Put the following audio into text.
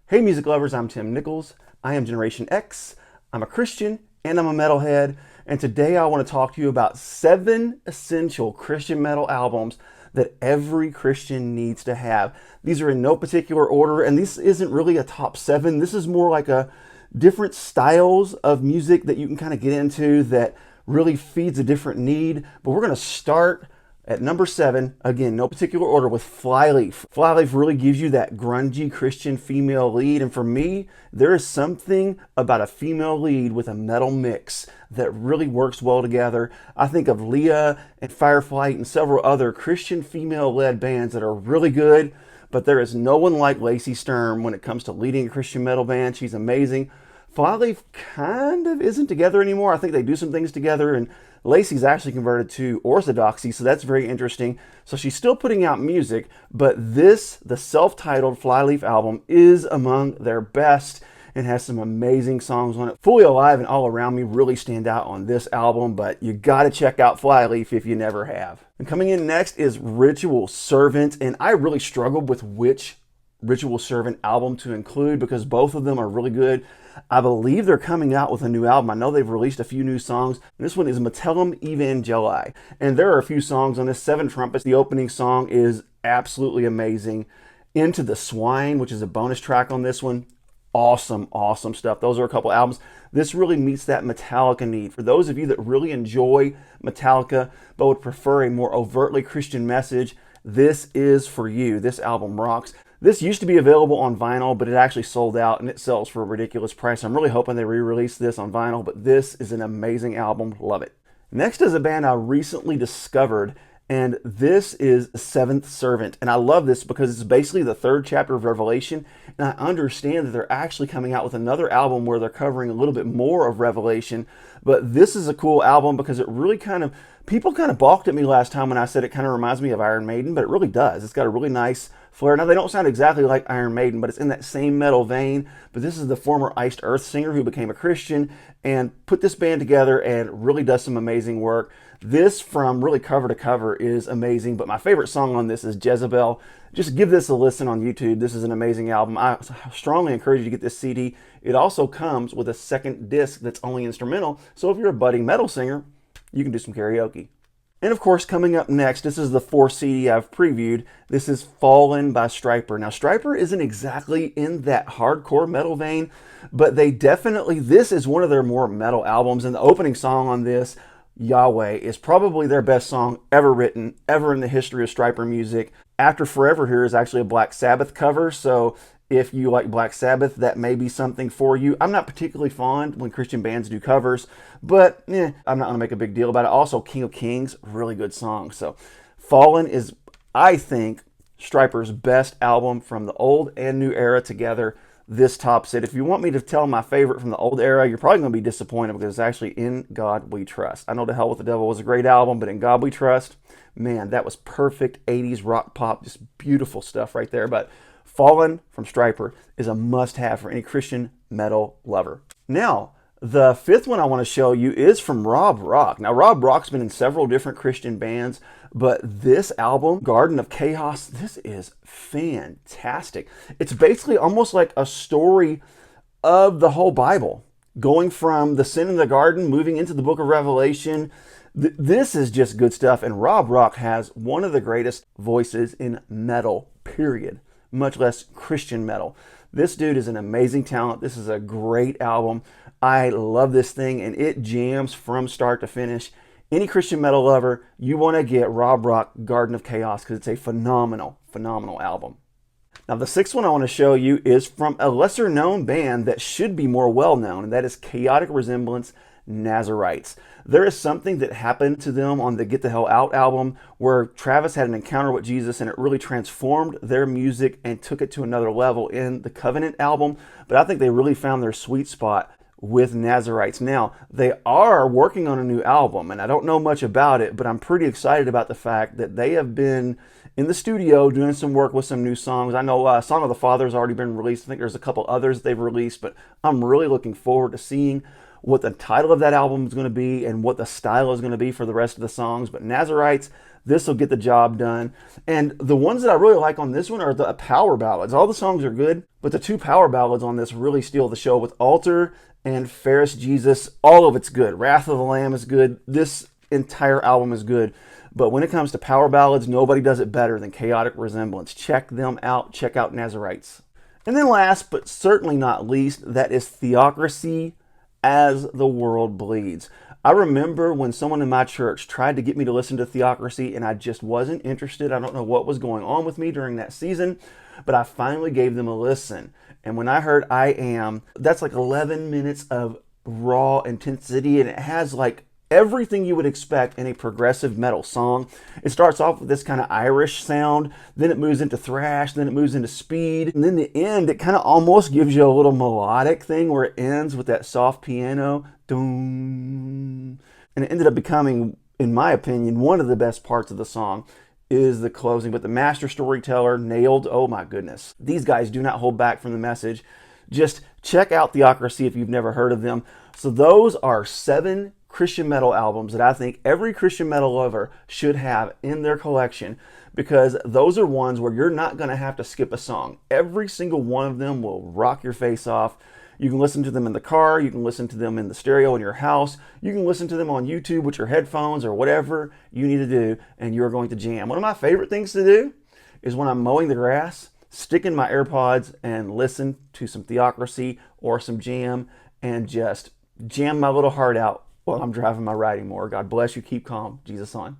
Hey music lovers, I'm Tim Nichols. I am Generation X. I'm a Christian and I'm a metalhead. And today I want to talk to you about 7 essential Christian metal albums that every Christian needs to have. These are in no particular order, and this isn't really a top 7. This is more like a different styles of music that you can kind of get into that really feeds a different need. But we're going to start at number 7, again, no particular order, with Flyleaf. Flyleaf really gives you that grungy Christian female lead, and for me, there is something about a female lead with a metal mix that really works well together. I think of Leah and Fireflight and several other Christian female-led bands that are really good, but there is no one like Lacey Sturm when it comes to leading a Christian metal band. She's amazing. Flyleaf kind of isn't together anymore. I think they do some things together, and Lacey's actually converted to Orthodoxy, so that's very interesting. So she's still putting out music, but this, the self-titled Flyleaf album, is among their best and has some amazing songs on it. Fully Alive and All Around Me really stand out on this album, but you gotta check out Flyleaf if you never have. And coming in next is Ritual Servant, and I really struggled with which Ritual Servant album to include because both of them are really good. I believe they're coming out with a new album. I know they've released a few new songs. This one is Metallum Evangelii, and there are a few songs on this. 7 Trumpets, the opening song, is absolutely amazing. Into the Swine, which is a bonus track on this one, awesome stuff. Those are a couple albums. This really meets that Metallica need. For those of you that really enjoy Metallica but would prefer a more overtly Christian message, this is for you. This album rocks. This used to be available on vinyl, but it actually sold out and it sells for a ridiculous price. I'm really hoping they re-release this on vinyl, but this is an amazing album. Love it. Next is a band I recently discovered, and this is Seventh Servant. And I love this because it's basically the 3rd chapter of Revelation, and I understand that they're actually coming out with another album where they're covering a little bit more of Revelation. But this is a cool album because it really people kind of balked at me last time when I said it kind of reminds me of Iron Maiden, but it really does. It's got a really nice flair. Now, they don't sound exactly like Iron Maiden, but it's in that same metal vein. But this is the former Iced Earth singer who became a Christian and put this band together and really does some amazing work. This, from really cover to cover, is amazing, but my favorite song on this is Jezebel. Just give this a listen on YouTube. This is an amazing album. I strongly encourage you to get this CD. It also comes with a 2nd disc that's only instrumental, so if you're a budding metal singer, you can do some karaoke. And of course, coming up next, this is the 4th CD I've previewed. This is Fallen by Stryper. Now, Stryper isn't exactly in that hardcore metal vein, but they definitely, this is one of their more metal albums, and the opening song on this, Yahweh, is probably their best song ever written, ever in the history of Stryper music. After Forever Here is actually a Black Sabbath cover, so if you like Black Sabbath, that may be something for you. I'm not particularly fond when Christian bands do covers, but I'm not going to make a big deal about it. Also, King of Kings, really good song. So Fallen is, I think, Stryper's best album from the old and new era together. This tops it. If you want me to tell my favorite from the old era, you're probably going to be disappointed because it's actually In God We Trust. I know To Hell with the Devil was a great album, but In God We Trust, man, that was perfect 80s rock pop, just beautiful stuff right there. But Fallen from Stryper is a must-have for any Christian metal lover. Now, the 5th one I want to show you is from Rob Rock. Now, Rob Rock's been in several different Christian bands, but this album, Garden of Chaos, this is fantastic. It's basically almost like a story of the whole Bible, going from the sin in the garden, moving into the book of Revelation. This is just good stuff, and Rob Rock has one of the greatest voices in metal, period, much less Christian metal. This dude is an amazing talent. This is a great album. I love this thing, and it jams from start to finish. Any Christian metal lover, you want to get Rob Rock Garden of Chaos because it's a phenomenal album. Now, the 6th one I want to show you is from a lesser known band that should be more well known, and that is Chaotic Resemblance, Nazarites. There is something that happened to them on the Get the Hell Out album where Travis had an encounter with Jesus and it really transformed their music and took it to another level in the Covenant album. But I think they really found their sweet spot with Nazarites. Now, they are working on a new album, and I don't know much about it, but I'm pretty excited about the fact that they have been in the studio doing some work with some new songs. I know Song of the Father has already been released. I think there's a couple others they've released, but I'm really looking forward to seeing what the title of that album is going to be and what the style is going to be for the rest of the songs. But Nazarites, This will get the job done. And the ones that I really like on this one are the power ballads. All the songs are good, but the two power ballads on this really steal the show with Altar and Ferris Jesus. All of it's good. Wrath of the Lamb is good. This entire album is good. But when it comes to power ballads, nobody does it better than Chaotic Resemblance. Check them out. Check out Nazarites. And then last, but certainly not least, that is Theocracy, As the World Bleeds. I remember when someone in my church tried to get me to listen to Theocracy, and I just wasn't interested. I don't know what was going on with me during that season, but I finally gave them a listen. And when I heard I Am, that's like 11 minutes of raw intensity, and it has like everything you would expect in a progressive metal song. It starts off with this kind of Irish sound, then it moves into thrash, then it moves into speed, and then the end, it kind of almost gives you a little melodic thing where it ends with that soft piano. Doom. And it ended up becoming, in my opinion, one of the best parts of the song is the closing. But the master storyteller nailed, oh my goodness. These guys do not hold back from the message. Just check out Theocracy if you've never heard of them. So those are 7 Christian metal albums that I think every Christian metal lover should have in their collection, because those are ones where you're not going to have to skip a song. Every single one of them will rock your face off. You can listen to them in the car, you can listen to them in the stereo in your house, you can listen to them on YouTube with your headphones or whatever you need to do, and you're going to jam. One of my favorite things to do is when I'm mowing the grass, stick in my AirPods and listen to some Theocracy or some Jam and just jam my little heart out while I'm driving my riding mower. God bless you. Keep calm. Jesus on.